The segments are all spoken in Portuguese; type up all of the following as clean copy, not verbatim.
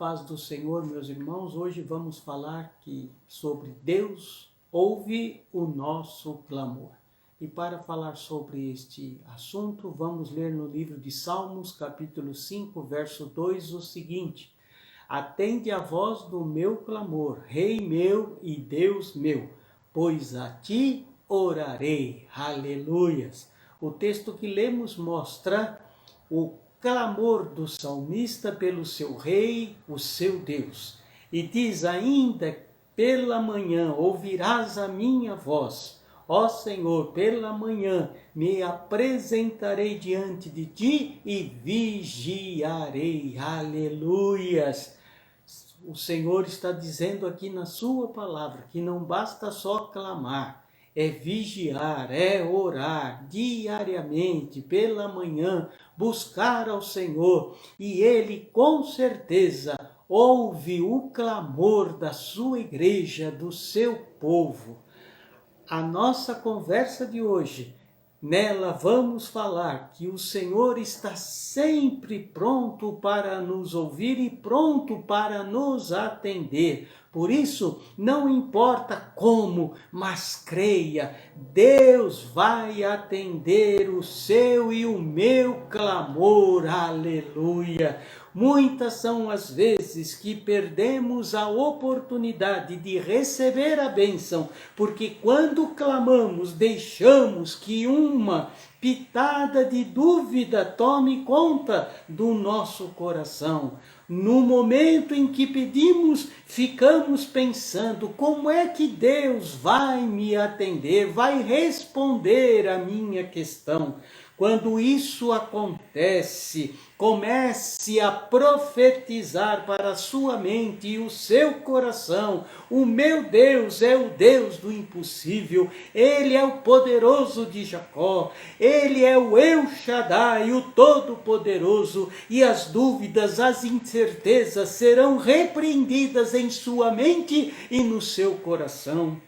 paz do Senhor, meus irmãos. Hoje vamos falar sobre Deus ouve o nosso clamor. E para falar sobre este assunto, vamos ler no livro de Salmos, capítulo 5, verso 2, o seguinte: Atende a voz do meu clamor, Rei meu e Deus meu, pois a ti orarei. Aleluias! O texto que lemos mostra o clamor do salmista pelo seu rei, o seu Deus. E diz ainda: pela manhã ouvirás a minha voz. Ó Senhor, pela manhã me apresentarei diante de ti e vigiarei. Aleluias! O Senhor está dizendo aqui na sua palavra que não basta só clamar, é vigiar, é orar diariamente, pela manhã, buscar ao Senhor, e Ele com certeza ouve o clamor da sua igreja, do seu povo. A nossa conversa de hoje, nela vamos falar que o Senhor está sempre pronto para nos ouvir e pronto para nos atender. Por isso, não importa como, mas creia, Deus vai atender o seu e o meu clamor. Aleluia! Muitas são as vezes que perdemos a oportunidade de receber a bênção, porque quando clamamos, deixamos que uma pitada de dúvida tome conta do nosso coração. No momento em que pedimos, ficamos pensando: como é que Deus vai me atender, vai responder a minha questão? Quando isso acontece, comece a profetizar para a sua mente e o seu coração: o meu Deus é o Deus do impossível, Ele é o poderoso de Jacó, Ele é o El Shaddai, o Todo-Poderoso, e as dúvidas, as incertezas serão repreendidas em sua mente e no seu coração.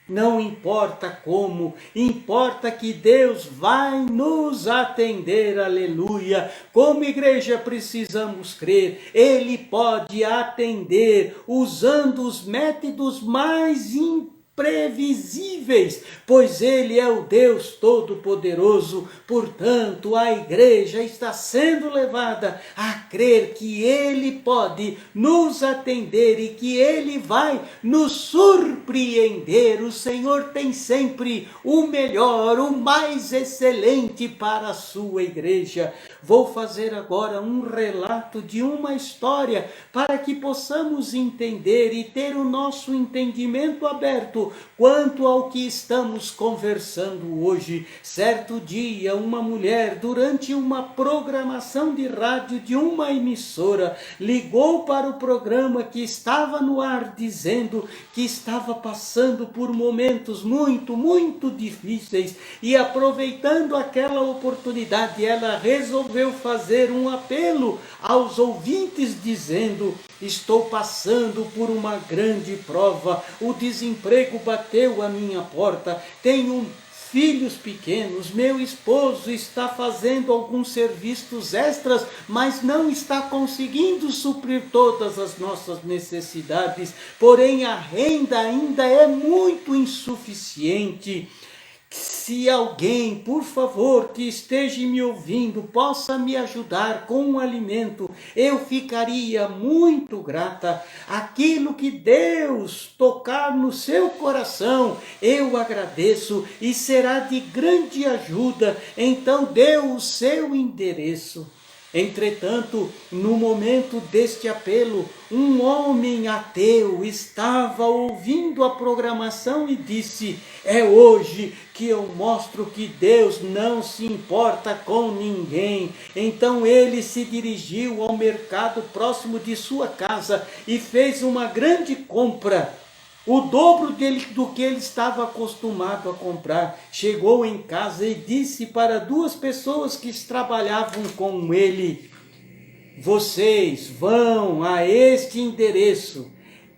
Não importa como, importa que Deus vai nos atender, aleluia. Como igreja precisamos crer, Ele pode atender usando os métodos mais imprevisíveis, pois Ele é o Deus Todo-Poderoso. Portanto, a igreja está sendo levada a crer que Ele pode nos atender e que Ele vai nos surpreender. O Senhor tem sempre o melhor, o mais excelente para a sua igreja. Vou fazer agora um relato de uma história para que possamos entender e ter o nosso entendimento aberto quanto ao que estamos conversando hoje. Certo dia, uma mulher, durante uma programação de rádio de uma emissora, ligou para o programa que estava no ar, dizendo que estava passando por momentos muito difíceis, e aproveitando aquela oportunidade, ela resolveu fazer um apelo aos ouvintes, dizendo: estou passando por uma grande prova, o desemprego bateu a minha porta, tenho filhos pequenos, meu esposo está fazendo alguns serviços extras, mas não está conseguindo suprir todas as nossas necessidades, porém a renda ainda é muito insuficiente. Se alguém, por favor, que esteja me ouvindo, possa me ajudar com um alimento, eu ficaria muito grata. Aquilo que Deus tocar no seu coração, eu agradeço e será de grande ajuda. Então dê o seu endereço. Entretanto, no momento deste apelo, um homem ateu estava ouvindo a programação e disse: é hoje que eu mostro que Deus não se importa com ninguém. Então ele se dirigiu ao mercado próximo de sua casa e fez uma grande compra, o dobro do que ele estava acostumado a comprar. Chegou em casa e disse para duas pessoas que trabalhavam com ele: vocês vão a este endereço,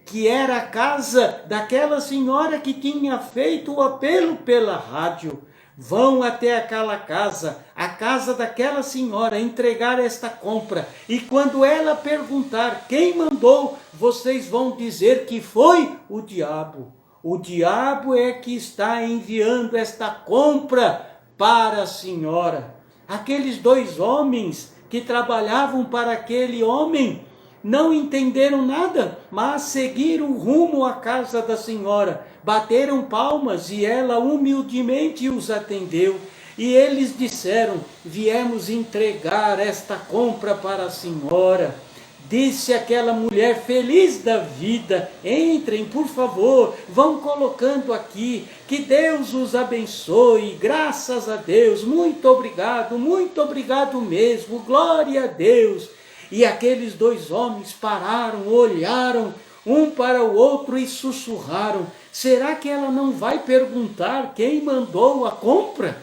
que era a casa daquela senhora que tinha feito o apelo pela rádio. vão até aquela casa, a casa daquela senhora, entregar esta compra. E quando ela perguntar quem mandou, vocês vão dizer que foi o diabo. O diabo é que está enviando esta compra para a senhora. Aqueles dois homens que trabalhavam para aquele homem não entenderam nada, mas seguiram rumo à casa da senhora. Bateram palmas e ela humildemente os atendeu. E eles disseram: viemos entregar esta compra para a senhora. Disse aquela mulher feliz da vida: entrem, por favor, vão colocando aqui, que Deus os abençoe, graças a Deus, muito obrigado mesmo, glória a Deus. E aqueles dois homens pararam, olharam um para o outro e sussurraram: será que ela não vai perguntar quem mandou a compra?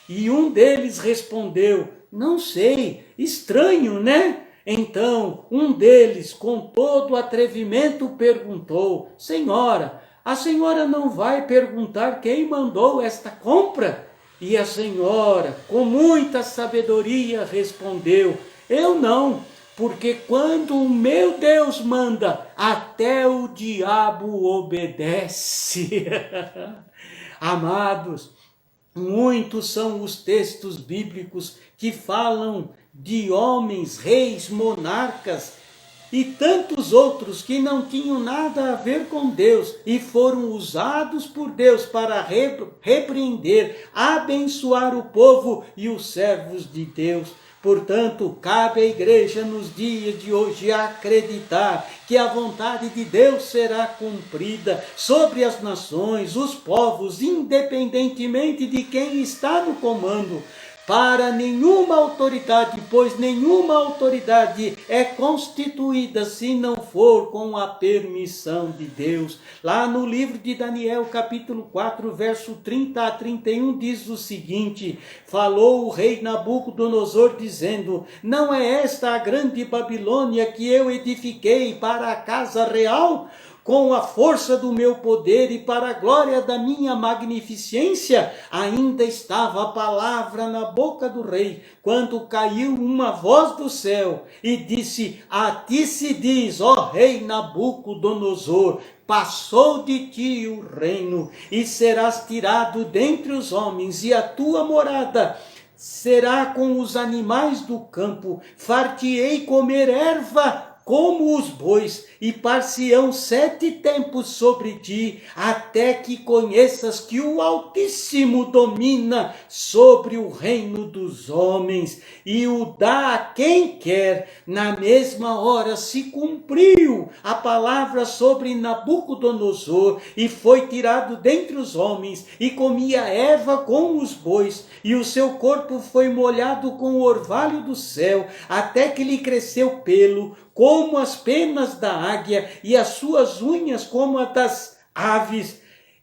E um deles respondeu: não sei, estranho, né? Então um deles, com todo atrevimento, perguntou: senhora, a senhora não vai perguntar quem mandou esta compra? E a senhora, com muita sabedoria, respondeu: eu não, porque quando o meu Deus manda, até o diabo obedece. Amados, muitos são os textos bíblicos que falam de homens, reis, monarcas e tantos outros que não tinham nada a ver com Deus e foram usados por Deus para repreender, abençoar o povo e os servos de Deus. Portanto, cabe à igreja nos dias de hoje acreditar que a vontade de Deus será cumprida sobre as nações, os povos, independentemente de quem está no comando. Para nenhuma autoridade, pois nenhuma autoridade é constituída se não for com a permissão de Deus. Lá no livro de Daniel, capítulo 4, verso 30 a 31, diz o seguinte: falou o rei Nabucodonosor, dizendo: não é esta a grande Babilônia que eu edifiquei para a casa real? Com a força do meu poder e para a glória da minha magnificência? Ainda estava a palavra na boca do rei, quando caiu uma voz do céu e disse: a ti se diz, ó rei Nabucodonosor, passou de ti o reino, e serás tirado dentre os homens, e a tua morada será com os animais do campo. Far-te-ei comer erva como os bois, e par-se-ão 7 tempos sobre ti, até que conheças que o Altíssimo domina sobre o reino dos homens, e o dá a quem quer. Na mesma hora se cumpriu a palavra sobre Nabucodonosor, e foi tirado dentre os homens, e comia erva com os bois, e o seu corpo foi molhado com o orvalho do céu, até que lhe cresceu pelo, como as penas da águia, e as suas unhas como as das aves.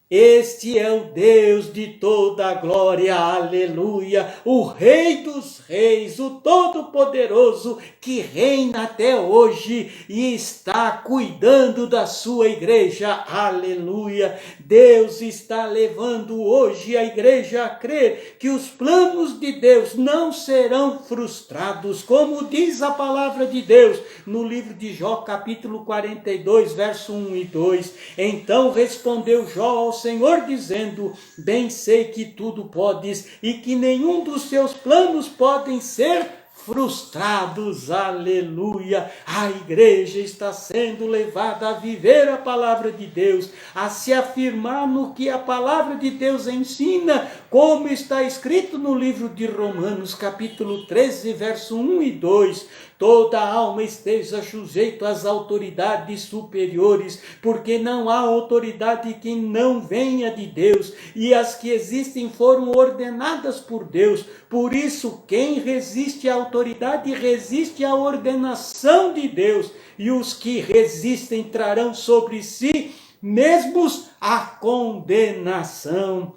Este é o Deus de toda a glória, aleluia, o Rei dos reis, o Todo-Poderoso, que reina até hoje e está cuidando da sua igreja, aleluia. Deus está levando hoje a igreja a crer que os planos de Deus não serão frustrados, como diz a palavra de Deus no livro de Jó, capítulo 42, verso 1 e 2. Então respondeu Jó ao Senhor, dizendo: bem sei que tudo podes e que nenhum dos seus planos podem ser frustrados, aleluia. A igreja está sendo levada a viver a palavra de Deus, a se afirmar no que a palavra de Deus ensina, como está escrito no livro de Romanos, capítulo 13, verso 1 e 2. Toda alma esteja sujeita às autoridades superiores, porque não há autoridade que não venha de Deus, e as que existem foram ordenadas por Deus. Por isso, quem resiste à autoridade resiste à ordenação de Deus, e os que resistem trarão sobre si mesmos a condenação.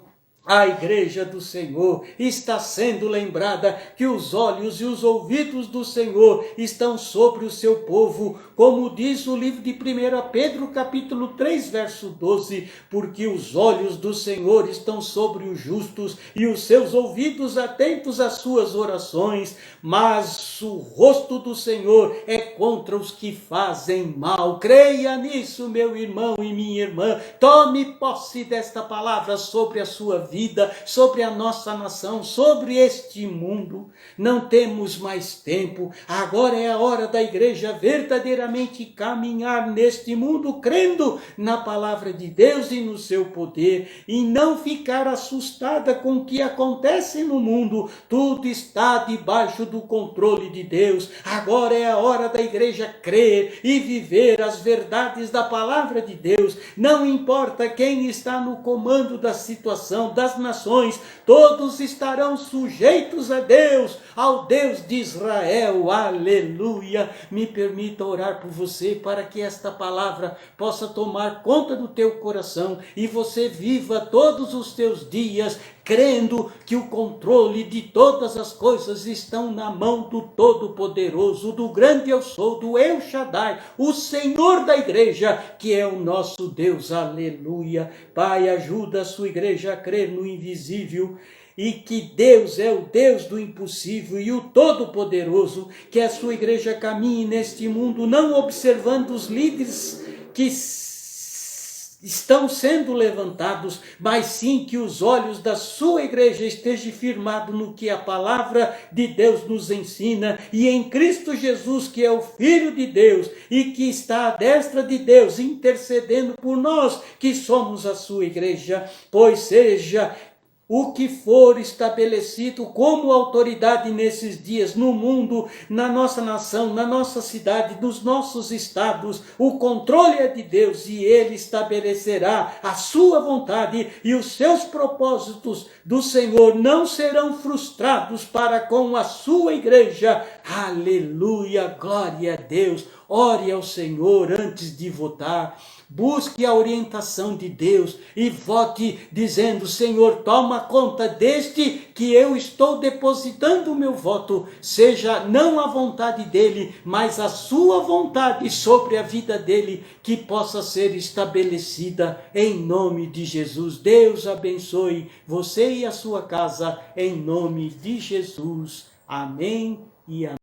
A igreja do Senhor está sendo lembrada que os olhos e os ouvidos do Senhor estão sobre o seu povo, como diz o livro de 1 Pedro, capítulo 3, verso 12, porque os olhos do Senhor estão sobre os justos e os seus ouvidos atentos às suas orações, mas o rosto do Senhor é contra os que fazem mal. Creia nisso, meu irmão e minha irmã, tome posse desta palavra sobre a sua vida, sobre a nossa nação, sobre este mundo. Não temos mais tempo, agora é a hora da igreja verdadeiramente caminhar neste mundo, crendo na palavra de Deus e no seu poder, e não ficar assustada com o que acontece no mundo. Tudo está debaixo do controle de Deus. Agora é a hora da igreja crer e viver as verdades da palavra de Deus. Não importa quem está no comando da situação, das nações, todos estarão sujeitos a Deus, ao Deus de Israel. Aleluia! Me permita orar por você, para que esta palavra possa tomar conta do teu coração e você viva todos os teus dias crendo que o controle de todas as coisas estão na mão do Todo-Poderoso, do grande eu sou, do El Shaddai, o Senhor da igreja, que é o nosso Deus. Aleluia! Pai, ajuda a sua igreja a crer no invisível, e que Deus é o Deus do impossível e o Todo-Poderoso, que a sua igreja caminhe neste mundo, não observando os líderes que estão sendo levantados, mas sim que os olhos da sua igreja estejam firmados no que a palavra de Deus nos ensina, e em Cristo Jesus, que é o Filho de Deus e que está à destra de Deus, intercedendo por nós que somos a sua igreja. Pois seja o que for estabelecido como autoridade nesses dias no mundo, na nossa nação, na nossa cidade, nos nossos estados, o controle é de Deus, e Ele estabelecerá a sua vontade, e os seus propósitos do Senhor não serão frustrados para com a sua igreja. Aleluia, glória a Deus. Ore ao Senhor antes de votar. Busque a orientação de Deus e vote dizendo: Senhor, toma conta deste que eu estou depositando o meu voto. Seja não a vontade dele, mas a sua vontade sobre a vida dele, que possa ser estabelecida em nome de Jesus. Deus abençoe você e a sua casa em nome de Jesus. Amém e amém.